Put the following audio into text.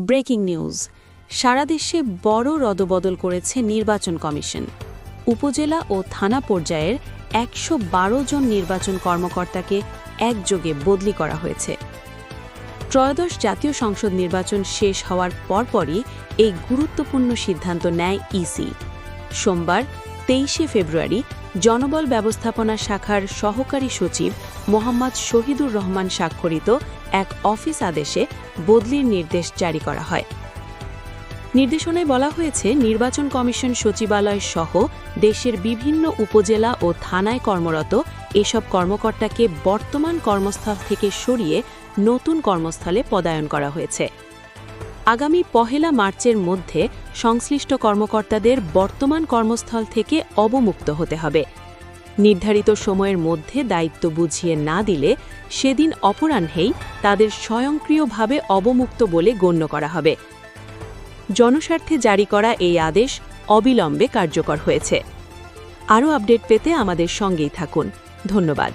Breaking news. সারা দেশে বড় রদবদল করেছে নির্বাচন কমিশন। উপজেলা ও থানা পর্যায়ের ১১২ জন নির্বাচন কর্মকর্তাকে একযোগে বদলি করা হয়েছে। ত্রয়োদশ জাতীয় সংসদ নির্বাচন শেষ হওয়ার পরপরই এই গুরুত্বপূর্ণ সিদ্ধান্ত নেয় ইসি। সোমবার ২৩শে ফেব্রুয়ারি জনবল ব্যবস্থাপনা শাখার সহকারী সচিব মোহাম্মদ শহীদুর রহমান স্বাক্ষরিত এক অফিস আদেশে বদলির নির্দেশ জারি করা হয়। নির্দেশনায় বলা হয়েছে, নির্বাচন কমিশন সচিবালয় সহ দেশের বিভিন্ন উপজেলা ও থানায় কর্মরত এসব কর্মকর্তাকে বর্তমান কর্মস্থল থেকে সরিয়ে নতুন কর্মস্থলে পদায়ন করা হয়েছে। আগামী ১ মার্চের মধ্যে সংশ্লিষ্ট কর্মকর্তাদের বর্তমান কর্মস্থল থেকে অবমুক্ত হতে হবে। নির্ধারিত সময়ের মধ্যে দায়িত্ব বুঝিয়ে না দিলে সেদিন অপরাহ্নেই তাদের স্বয়ংক্রিয়ভাবে অবমুক্ত বলে গণ্য করা হবে। জনস্বার্থে জারি করা এই আদেশ অবিলম্বে কার্যকর হয়েছে। আরও আপডেট পেতে আমাদের সঙ্গেই থাকুন। ধন্যবাদ।